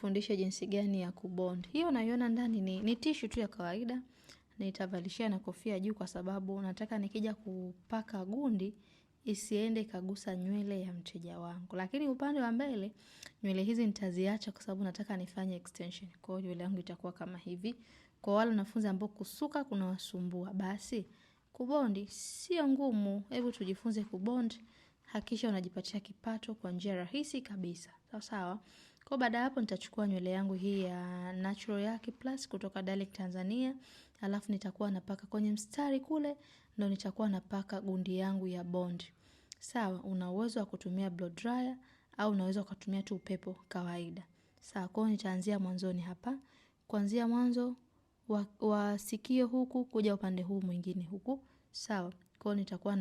Fundisha jinsi gani ya kubond. Hiyo unaiona ndani ni tissue tu ya kawaida. Nitavalishia na kofia juu kwa sababu nataka nikija kupaka gundi isiende ikagusa nywele ya mteja wangu. Lakini upande wa mbele nywele hizi nitaziacha kwa sababu nataka nifanye extension. Kwa hiyo nywele yangu itakuwa kama hivi. Kwa wale wanafunzi ambao kusuka kuna wasumbua, basi kubondi sio ngumu. Hebu tujifunze kubondi. Hakisha unajipatia kipato kwa njia rahisi kabisa. Sawa sawa. Kwa baada ya hapo nitachukua nywele yangu hii ya Natural Yaki Plus kutoka Dalek Tanzania. Alafu nitakuwa napaka kwenye mstari kule, ndo nitakuwa napaka gundi yangu ya bond. Sawa, una uwezo wa kutumia blow dryer au unaweza kutumia tu upepo kawaida. Sawa, kwa hiyo nitaanzia mwanzoni hapa. Kuanzia mwanzo wa sikio huku kuja upande huu mwingine huku. Sawa, kwa hiyo nitakuwa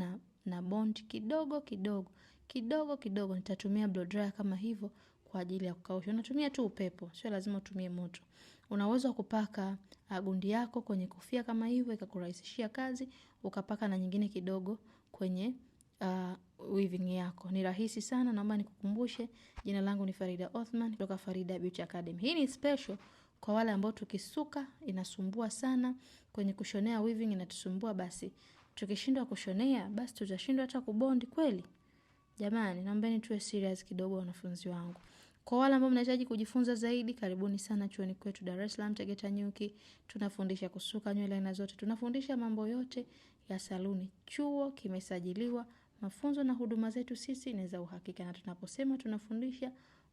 na bond kidogo kidogo. Kidogo kidogo nitatumia blow dryer kama hivyo kwa ajili ya kukausha. Unatumia tu upepo, sio lazima utumie moto. Unaweza kupaka gundi yako kwenye kofia kama hivyo ikakurahisishia kazi, ukapaka na nyingine kidogo kwenye weaving yako. Ni rahisi sana, naomba nikukumbushe. Jina langu ni Farida Othman kutoka Farida Beauty Academy. Hii ni special kwa wale ambao tukisuka inasumbua sana, kwenye kushonea weaving inatusumbua, basi tukishindwa kushonea basi tutashindwa hata kubondi kweli. Jamani, naombeni tuwe serious kidogo wanafunzi wangu. Kwa wale ambao mnahitaji kujifunza zaidi, karibuni sana chuoni kwetu Dar es Salaam Tegeta Nyuki. Tunafundisha kusuka nywele aina zote. Tunafundisha mambo yote ya saluni. Chuo kimesajiliwa. Mafunzo na huduma zetu sisi ni za uhakika, na tunaposema tunafundisha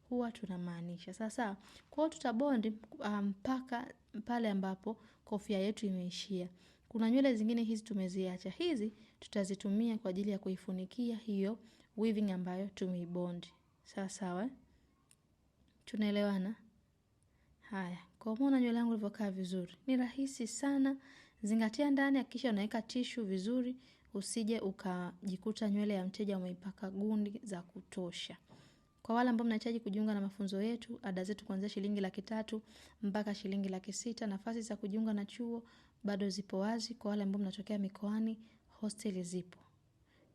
huwa tunamaanisha. Sasa, kwa hiyo tutabondi mpaka pale ambapo kofia yetu imeishia. Kuna nywele zingine hizi tumeziacha. Hizi tutazitumia kwa ajili ya kuifunikia hiyo weaving ambayo tumeibondi. Sawa sawa. Tunaelewana? Haya, kwa kuona nywele yangu ilivyokaa vizuri, ni rahisi sana. Zingatia ndani, hakikisha unaweka tissue vizuri, usije ukajikuta nywele ya mteja umeipaka gundi za kutosha. Kwa wale ambao mnahitaji kujiunga na mafunzo yetu, ada zetu kuanzia shilingi 300,000 mpaka shilingi 600,000. Nafasi za kujiunga na chuo bado zipo wazi. Kwa wale ambao mnatokea mikoani, hosteli zipo.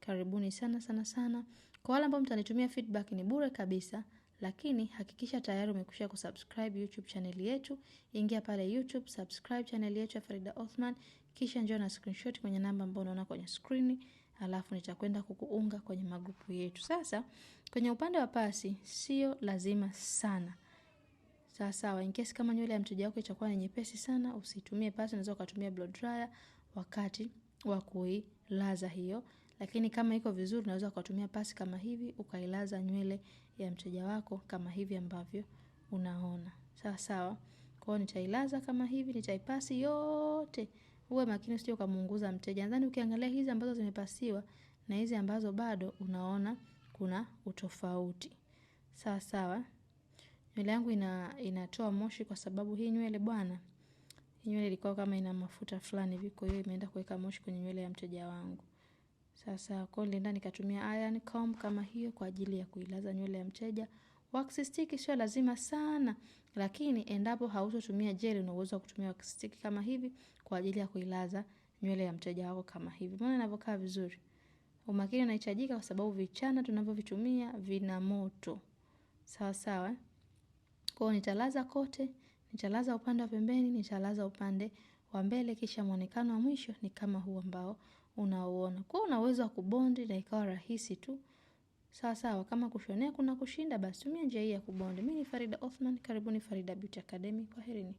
Karibuni sana sana sana. Kwa wale ambao mtanitumia feedback ni bure kabisa, lakini hakikisha tayari umekwisha kusubscribe YouTube channel yetu. Ingia pale YouTube, subscribe channel yetu ya Farida Othman, kisha njoo na screenshot kwenye namba ambayo unaona kwenye screen, alafu nitakwenda kukuunga kwenye magrupu yetu. Sasa, kwenye upande wa pasi sio lazima sana. Sawa, in case kama nywele ya mteja wako itakuwa ni nyepesi sana, usitumie pasi, unaweza kutumia blow dryer wakati wa kuilaza hiyo. Lakini kama iko vizuri unaweza kutumia pasi kama hivi ukailaza nywele ya mteja wako kama hivi ambavyo unaona. Sawa sawa. Kwa hiyo nitailaza kama hivi, nitaipasi yote. Uwe makini usije ukamuunguza mteja. Nadhani ukiangalia hizi ambazo zimepasiwa na hizi ambazo bado, unaona kuna utofauti. Sawa sawa. Nywele yangu inatoa moshi kwa sababu hii nywele bwana, hii nywele ilikuwa kama ina mafuta fulani hivi, kwa hiyo imeenda kuweka moshi kwenye nywele ya mteja wangu. Sasa kwa hiyo nenda nikatumia iron comb kama hiyo kwa ajili ya kuilaza nywele ya mteja. Wax stick sio lazima sana, lakini endapo hautotumia gel una uwezo kutumia wax stick kama hivi kwa ajili ya kuilaza nywele ya mteja wako kama hivi. Mbona inavyokaa vizuri? Umakini unahitajika kwa sababu vichana tunavyovitumia vina moto. Sawa sawa. Kwa hiyo nitalaza kote, nitalaza upande wa pembeni, nitalaza upande wa mbele, kisha muonekano wa mwisho ni kama huu ambao unaoona. Kwa hiyo una uwezo wa kubondi na ikawa rahisi tu. Sawa sawa, kama kushonea kuna kushinda, basi tumia njia hii ya kubondi. Mimi ni Farida Othman, karibuni Farida Beauty Academy. Kwaherini.